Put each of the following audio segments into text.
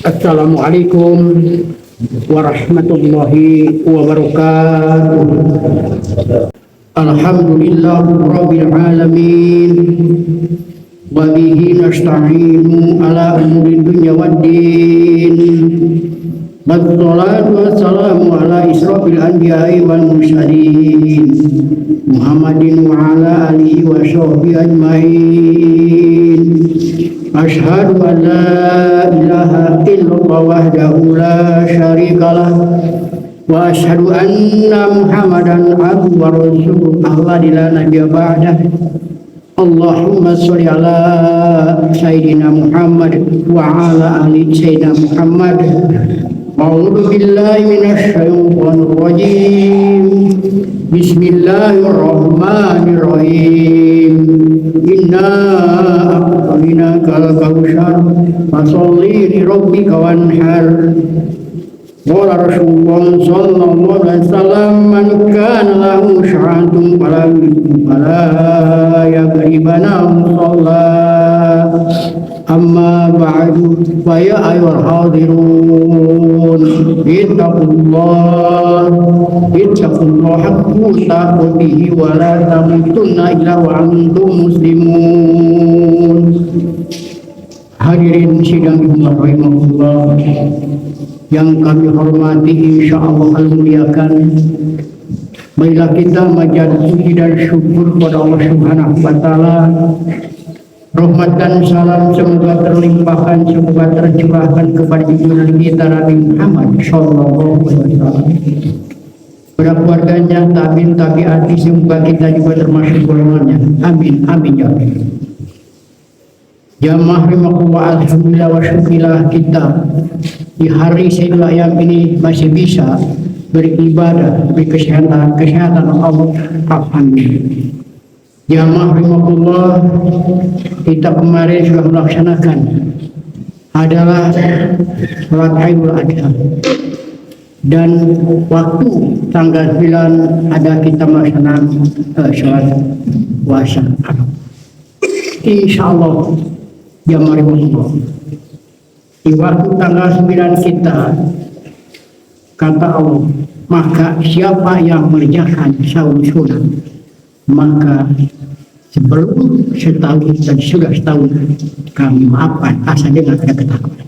Assalamualaikum warahmatullahi wabarakatuh. Alhamdulillah rabbil alamin. Wa bihi nasta'inu ala umuri dunya waddin. Wassalatu wassalamu ala israfil anbiya'i wal mursalin Muhammadin wa ala alihi wa sahbihi ajmain. Asyhadu an la ilaha illallah wahdahu la syarikalah wa asyhadu anna Muhammadan abduhu wa rasuluh la nabiyya ba'dah. Allahumma sholli ala sayyidina Muhammad wa ala ali sayyidina Muhammad. A'udzu billahi minasy syaithanir rajim. Bismillahirrahmanirrahim. Inna a'tainakal kautsar fasholli li rabbika wanhar. Qala Rasulullah sallallahu alaihi wasallam man kana lahu sya'atun fala yaqribana musalla. Amma ba'du fa ya ayyuhal hadirun ittaqullaha haqqa taqatihi wa la tamutunna illa wa antum muslimun. Hadirin sidang Jumat rahimahullah yang kami hormati, insyaallah al-muliakan. Marilah kita menjadi puji dan syukur kepada Allah Subhanahu wa taala. Rahmat dan salam semoga terlimpahkan, semoga tercurahkan kepada junjungan kita Nabi Muhammad sallallahu alaihi wasallam. Pada keluarganya, tabi'in tabi'ati, semoga kita juga termasuk golongannya. Amin amin ya rabbi. Jamaah rahimakumullah, alhamdulillah wa syukurillah, kita di hari Sayyidul Ayyam ini masih bisa beribadah, berkesehatan Allah, alhamdulillah. Jamaah rahimakumullah, kita kemarin sudah melaksanakan adalah sholat Idul Adha, dan waktu tanggal 9 ada kita melaksanakan sholat puasa. Insyaallah jamaah rahimakumullah, di waktu tanggal 9 kita, kata Allah, maka siapa yang mengerjakan saum sunat, maka sebelum setahun dan sudah setahun kami maafkan asal dengan ada ketakwaan.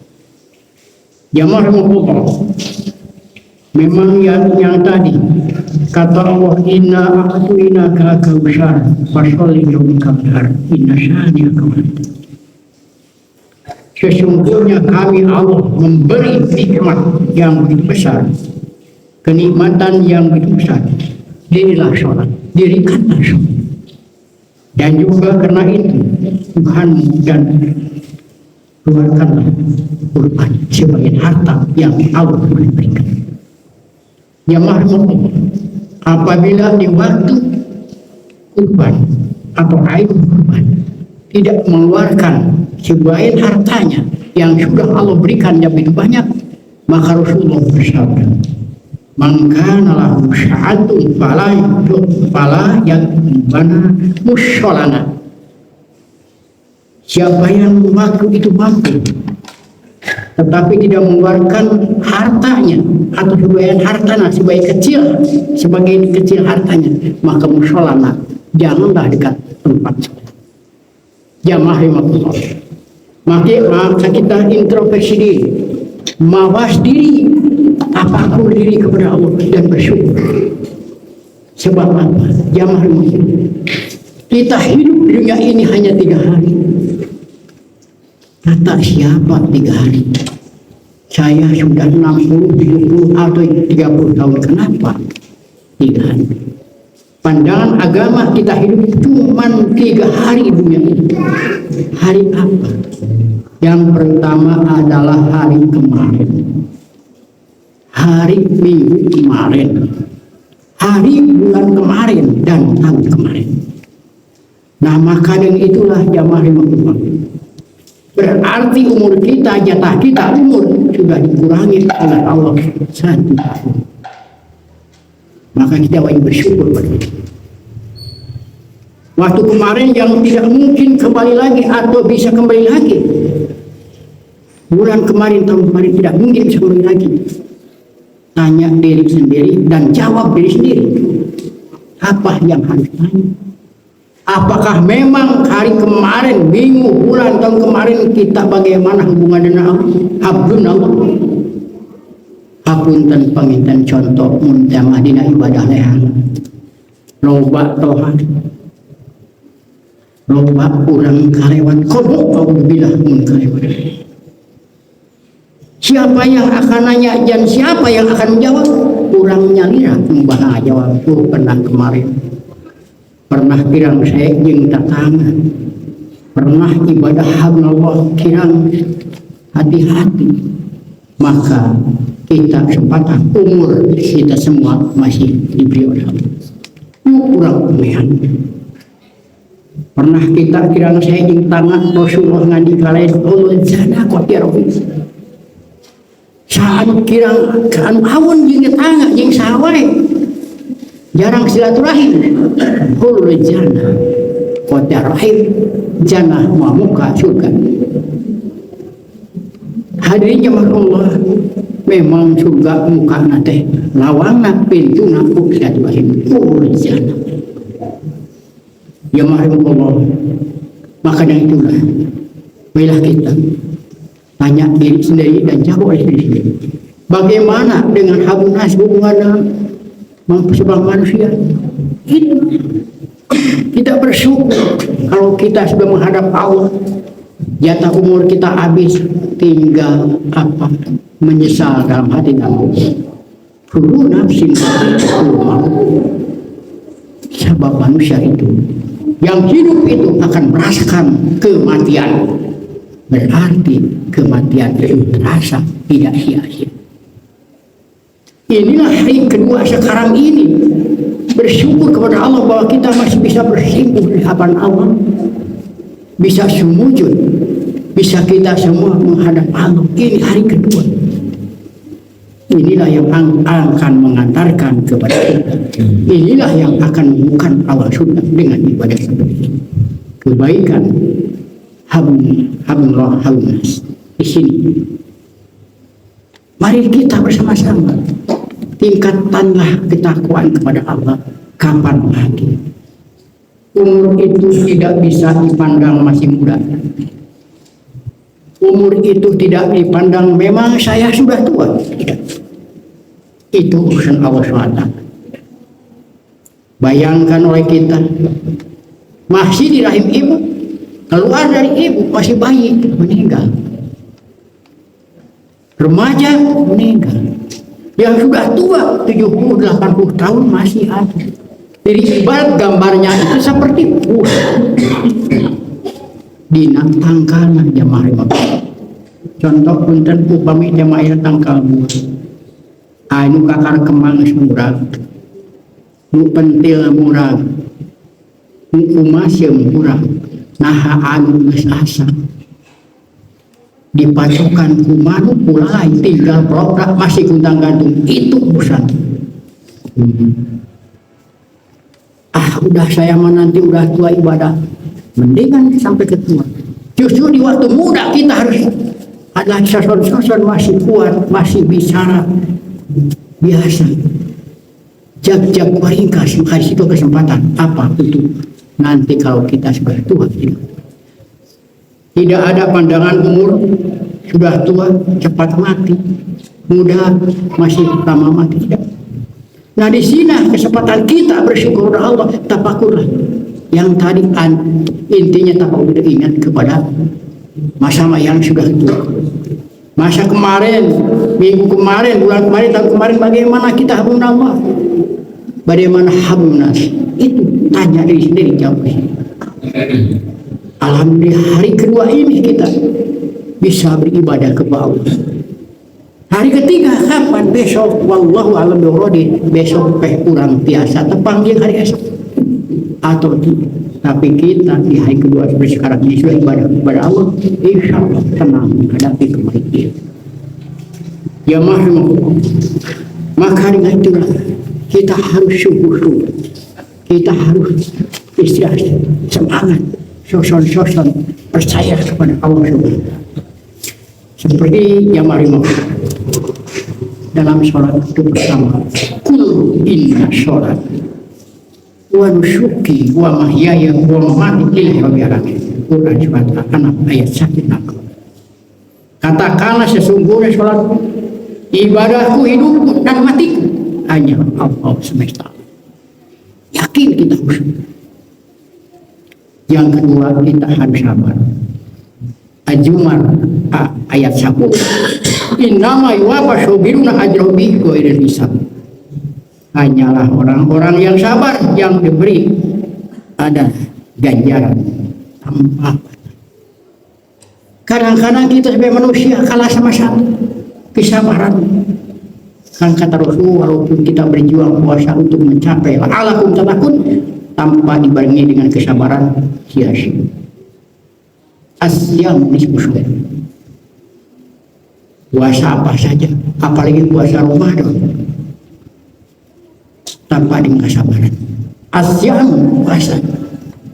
Jamaah rahimakumullah, memang yang tadi kata Allah, inna a'tainaka kautsar fasholli li rabbika wanhar inna syani'aka huwal-abtar. Sesungguhnya kami Allah memberi nikmat yang begitu besar, kenikmatan yang begitu besar. Dirilah sholat, dirikanlah sholat. Dan juga karena itu Tuhanmu, dan keluarkanlah kurban sebagai harta yang Allah berikan. Jamaah rahimakumullah, apabila di waktu kurban atau air kurban tidak mengeluarkan sebagian hartanya yang sudah Allah berikan yang begitu banyak, maka Rasulullah bersabda, man kana lahu sya'atun fala yakbana musholana. Siapa yang waktu itu mampu tetapi tidak mengeluarkan hartanya atau sebagian hartanya, sebagian kecil hartanya, maka musholana, janganlah dekat tempat sholat. Jamaah rahimakumullah, maka kita introspeksi diri, mawas diri, apapun diri kepada Allah dan bersyukur. Sebab apa? Jamaah rahimakumullah, kita hidup di dunia ini hanya 3 hari. Kata siapa 3 hari? Saya sudah 60, 70 atau 30 tahun. Kenapa 3 hari? Pandangan agama kita hidup cuma 3 hari dunia ini. Hari apa? Yang pertama adalah hari kemarin, hari minggu kemarin, hari bulan kemarin, dan tahun kemarin. Nah, maka dengan itulah jamaah rahimakumullah, berarti umur kita, jatah kita umur sudah dikurangi oleh Allah 1 tahun. Maka kita wajib bersyukur pada itu. Waktu kemarin yang tidak mungkin kembali lagi atau bisa kembali lagi, Bulan kemarin, tahun kemarin tidak mungkin bisa kembali lagi. Tanya diri sendiri dan jawab diri sendiri. Apa yang harus tanya? Apakah memang hari kemarin, minggu, bulan, tahun kemarin kita bagaimana hubungan dengan Allah? Hablun Allah. Hapunten panginten contoh muntama dina ibadah lehan. Loba tohan. Loba urang karewat kodok auzubillah mun karewat. Siapa yang akan nanya dan siapa yang akan menjawab? Kurangnya lira membahas jawab tuh pernah kemarin. Pernah kirang saya jeung tatangga. Pernah ibadah Allah kirang hati-hati. Maka kita kesempatan umur kita semua masih diberi oleh Allah. Kurang pemilihan. Pernah kita kirang saya jeung tangan Rasulullah ngadi kalain ulul jana qatirofis. Saat kirang kan awon jeung tetangga jeung sahawe jarang silaturahim hulul jannah qatirofis jannah muka surga. Hadirin jemaah Allah, memang surga muka nate lawangna pintuna ku silaturahim hulul jannah. Jemaah Allah, maka dari itulah marilah kita tanya diri sendiri dan jawab diri sendiri. Bagaimana dengan habunas hubungan sebuah manusia? Itu kita bersyukur kalau kita sudah menghadap Allah. Jatah umur kita habis, tinggal apa? Menyesal dalam hati kamu. Kullu nafsin sebab manusia itu yang hidup itu akan merasakan kematian. Berarti kematian itu terasa tidak sia-sia. Inilah hari kedua sekarang ini. Bersyukur kepada Allah bahwa kita masih bisa bersimpuh di hadapan Allah. Bisa sumujud. Bisa kita semua menghadap Allah. Ini hari kedua. Inilah yang akan mengantarkan kepada kita. Inilah yang akan membuka awal surga dengan ibadah seperti ini. Kebaikan Habullah Habulnas di sini. Mari kita bersama-sama tingkatkanlah ketakwaan kepada Allah. Kapan lagi? Umur itu tidak bisa dipandang masih muda. Umur itu tidak dipandang memang saya sudah tua. Tidak. Itu urusan Allah SWT. Bayangkan oleh kita masih di rahim ibu, keluar dari ibu masih bayi meninggal, remaja meninggal, yang sudah tua 70-80 tahun masih ada. Jadi ibarat gambarnya itu seperti buah dina tangkalan jamaah. Contoh punten upami jamaah tangkal buah anu kakar kemang murag, nu pentil murag, nu umas murag, naha anu geus asa dipacokan kumanu pulai tinggal produk masih kuntang gantung itu urusan. Udah saya mah nanti udah tua ibadah, mendingan sampai ke tua. Justru di waktu muda kita harus ada soson-soson masih kuat, masih bicara biasa. Jag-jag waringkas, kasih itu kesempatan apa itu nanti kalau kita sudah tua. Tidak ada pandangan umur sudah tua cepat mati, muda masih lama mati. Tidak. Nah di sini kesempatan kita bersyukur kepada Allah, tafakurlah. Yang tadi intinya tafakur ingat kepada masa yang sudah tua. Masa kemarin, minggu kemarin, bulan kemarin, tahun kemarin bagaimana kita habun Allah? Bagaimana habunas? Itu tanya diri sendiri, jawab. Alhamdulillah hari kedua ini kita bisa beribadah kepada Allah. Hari ketiga kapan? Besok wallahu a'lam bishawab. Besok kurang biasa terpanggil hari esok atau tidak. Tapi kita di hari kedua seperti sekarang ini sudah ibadah kepada Allah, insya Allah tenang menghadapi kematian. Ya mahmud. Maka dengan itulah kita harus syukur, kita harus istirahat, semangat, soson-soson percaya kepada Allah SWT. seperti yang mari dalam sholat itu bersama kul inna sholat wa nusyuki wa mahyaya wa mamati lillahi rabbil alamin. Quran surat Al-An'am ayat 1. Katakanlah sesungguhnya sholat, ibadahku, hidupku dan matiku hanya Allah semesta. Yakin kita khusyuk. Yang kedua, kita harus sabar. Al-Zumar ayat 10. Innama yuwaffa sabiruna ajrahum bighairi hisab. Hanyalah orang-orang yang sabar yang diberi ada ganjaran tanpa. Kadang-kadang kita sebagai manusia kalah sama satu, kesabaran. Kan kata Rasul, walaupun kita berjuang puasa untuk mencapai la'allakum tattaqun, tanpa dibarengi dengan kesabaran, sia-sia. Asyam nisfu syawal. Puasa apa saja, apalagi puasa Ramadan, tanpa dengan kesabaran. Asyam puasa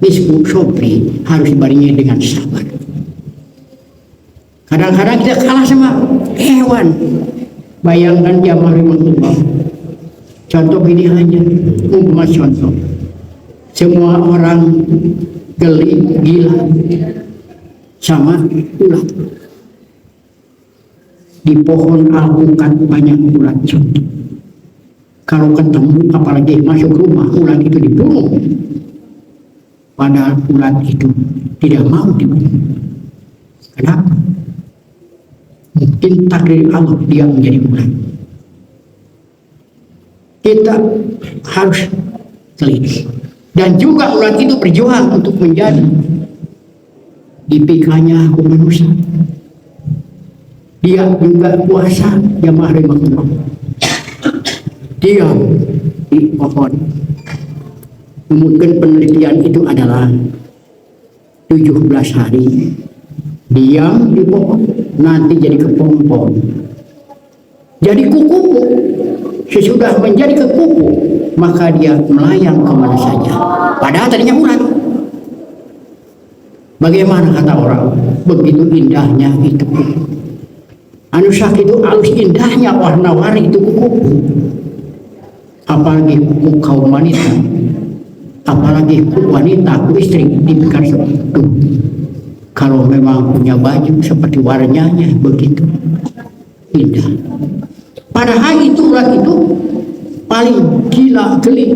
nisfu syawal harus dibarengi dengan sabar. Kadang-kadang kita kalah sama hewan. Bayangkan jamaah Allah. Contoh ini hanya umpama contoh. Semua orang gila sama ulat. Di pohon alpukat banyak ulat. Contoh. Kalau ketemu, apalagi masuk rumah, ulat itu dibunuh. Padahal ulat itu tidak mau dibunuh. Kenapa? Mungkin takdir Allah dia menjadi ulat. Kita harus teliti. Dan juga ulat itu berjuang untuk menjadi dipikanya hukum manusia. Dia juga puasa jamaah rahimahullah. Dia di pohon. Mungkin penelitian itu adalah 17 hari diam di pohon, nanti jadi kepompong, jadi kuku. Sesudah menjadi kekuku, maka dia melayang kemana saja. Padahal tadinya ulat. Bagaimana kata orang? Begitu indahnya itu kuku. Anusak itu halus indahnya warna-warni itu kuku. Apalagi kuku kaum wanita, apalagi kuku wanita, kuku istri dipikir seperti itu. Kalau memang punya baju seperti warnanya begitu indah. Padahal itu ulat itu paling gila geli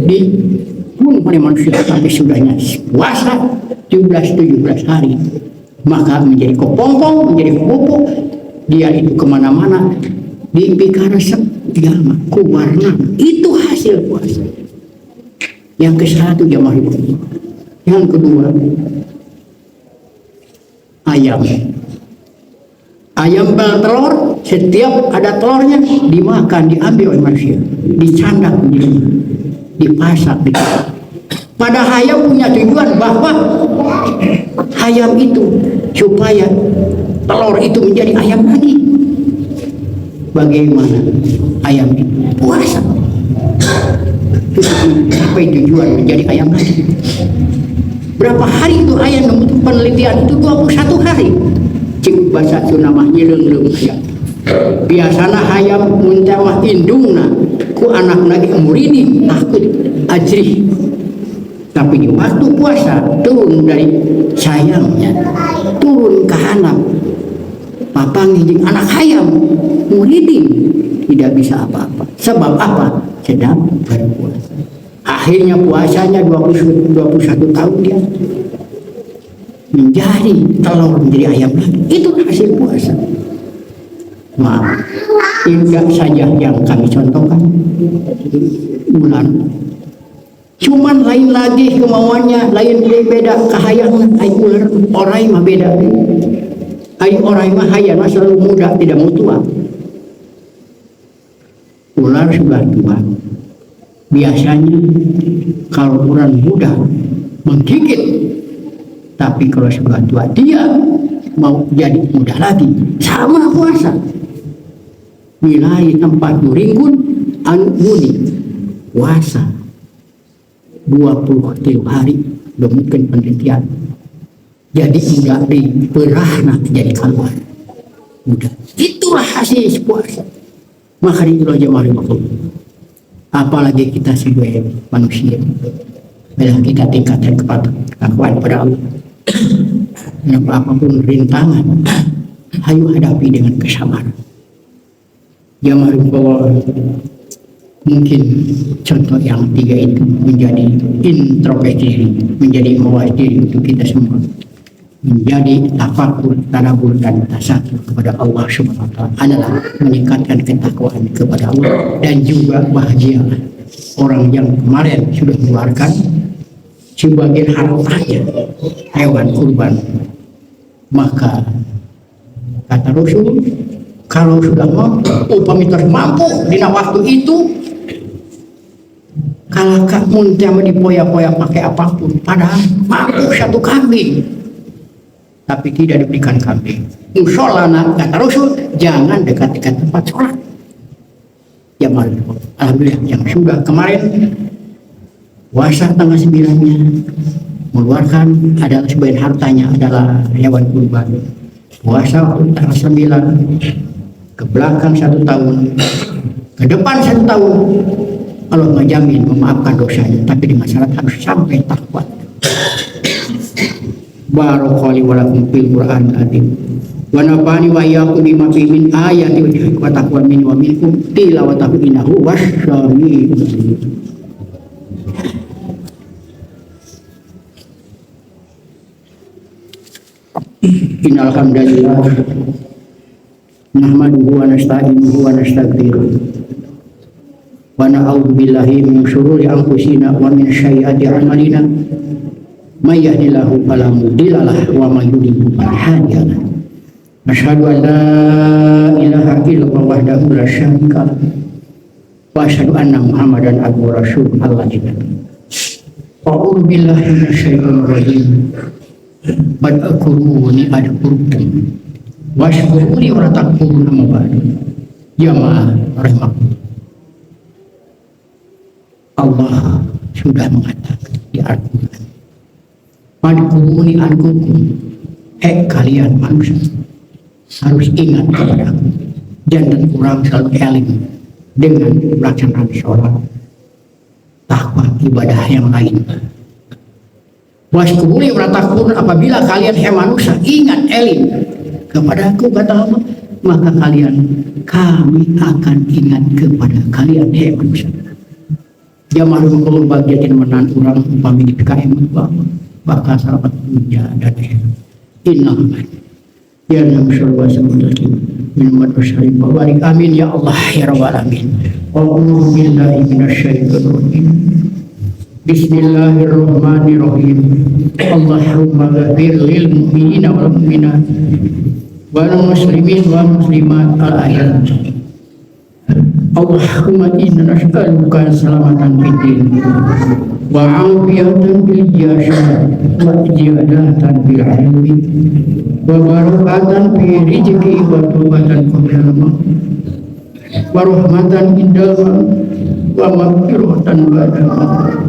dibunuh oleh manusia sampai sudahnya puasa 17 hari. Maka menjadi kepompong, menjadi kupu. Dia itu kemana-mana dipikara segala warna. Itu hasil puasa. Yang ke-1 jamaah ibu. Yang kedua, ayam. Ayam bertelur, setiap ada telurnya dimakan, diambil oleh manusia, dicandak, dipasak. Pada ayam punya tujuan bahwa ayam itu supaya telur itu menjadi ayam lagi. Bagaimana ayam itu puasa sampai tujuan menjadi ayam lagi. Berapa hari itu ayam untuk penelitian itu 21 hari. Cik bahasa itu namanya leng-leng ayam. Biasanya ayam mencamah indungna ku anak lagi murini takut ajrih. Tapi di waktu puasa turun dari sayangnya, turun ke anak papang hijing anak ayam muridin tidak bisa apa-apa. Sebab apa? Sedang berpuasa. Akhirnya puasanya 21 tahun dia menjadi telur, menjadi ayam lagi. Itu hasil puasa. Maaf, tidak saja yang kami contohkan bulan. Cuman lain lagi kemauannya, lain beda kehayangan. Ay ular orai mah beda. Ay orai mah hayang selalu muda, tidak mau tua. Ular sudah tua. Biasanya kalau orang muda menggigit, tapi kalau sudah tua dia mau jadi muda lagi. Sama puasa. Nilai tempat duringkun anu muni puasa 23 hari mungkin penelitian. Jadi tidak diperah jadi keluar. Udah, itulah hasil puasa. Maka itulah jemaah makhluk. Apalagi kita sebagai manusia, bila kita tingkatkan ketakwaan pada Allah. Apapun rintangan, ayo hadapi dengan kesabaran. Jemaah bahwa mungkin contoh yang tiga itu menjadi introspeksi, menjadi mawas diri untuk kita semua, menjadi tafakur, tadabbur dan tasakur kepada Allah Subhanahu wa taala adalah meningkatkan ketakwaan kepada Allah. Dan juga bahagia orang yang kemarin sudah mengeluarkan sebagian hartanya hewan kurban, maka kata Rasul, kalau sudah upami mampu di waktu itu, kalau kamu tidak dipoya-poya pakai apapun, padahal mampu satu kambing, tapi tidak diberikan kambing. Musolana, kata Rasul, jangan dekat-dekat tempat sholat. Ya alhamdulillah yang sudah kemarin puasa tanggal 9-nya mengeluarkan adalah sebagian hartanya adalah hewan kurban. Puasa tanggal 9, ke belakang 1 tahun, ke depan 1 tahun, Allah menjamin memaafkan dosanya, tapi dengan syarat harus sampai takwa. Barakallahu wa lakum fil Qur'an al-azim. Wa nafa'ani wa iyyakum bima fihi min ayati wa taqwa min wa minkum tilawatahu innahu wasyami'un alim. Innal hamdalillah nahmaduhu wa nasta'inuhu wa nastaghfiruh wa na'udzu billahi min syururi anfusina wa min sayyiati a'malina may yahdihillahu fala mudilla lahu wa may yudlil fala hadiya lahu. Asyhadu an la ilaha illallah wahdahu la syarika lahu wa asyhadu anna Muhammadan abduhu wa rasuluhu Allah. A'udzu billahi minasyaitonir rajim. Bad'akuruni adkurkum washkuruni wa takfurun amma ba'du. Jamaah rahimakumullah, Allah sudah mengatakan di Al-Quran, bad'akuruni adkurkum, kalian manusia harus ingat kepada aku, jangan kurang selalu eling dengan pelaksanaan sholat, takwa, ibadah yang lain. Washkuruni wa takfurun, apabila kalian manusia ingat eling kepada aku, kata Allah, maka kami akan ingat kepada kalian manusia. Jamaah Allah bagian menan orang upami di PKM bahwa bakal selamat dunia dan akhirat. Innallah ya nasyur wa sallallahu minumad wasyarif wa barik amin ya Allah ya rabbal alamin. A'udzu billahi minasyaitonir rajim. Bismillahirrahmanirrahim. Allahumma ghafir lil mu'minina wal mu'minat wal muslimin wal muslimat al ayat. Allahumma inna nas'aluka salamatan fid din wa afiyatan fil jasad wa ziyadatan fil ilmi wa barakatan fi rizqi wa tawbatan qabla al-maut wa rahmatan indal wa maghfiratan ba'da al-maut.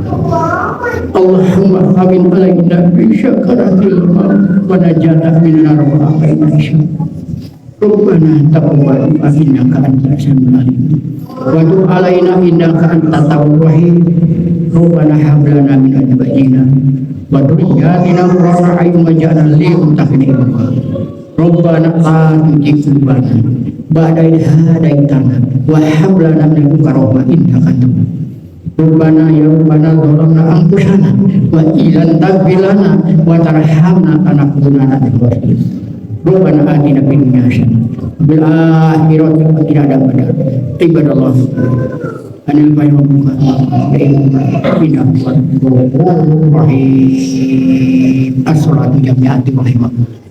Allahumma amin alaina bi syakaratil maut wa najata minar wa afaina. Rabbana taqabbal innaka antas samiul alim wa tub alaina innaka antat tawwabur rahim. Rabbana hab lana min azwajina wa dhurriyyatina qurrata a'yun waj'alna lil muttaqina imama. Rabbana la tuzigh qulubana ba'da idh hadaitana wa hab lana min ladunka rahmah innaka antal wahhab. Rabbana ya Rabbana zalamna anfusana wa illam taghfir lana wa tarhamna lanakunanna minal khasirin. Rabbana atina fid dunya hasanah wa fil akhirati hasanah wa qina ibadallah anil fayyamuka rahim. As-salatu jami'atu rahimakumullah.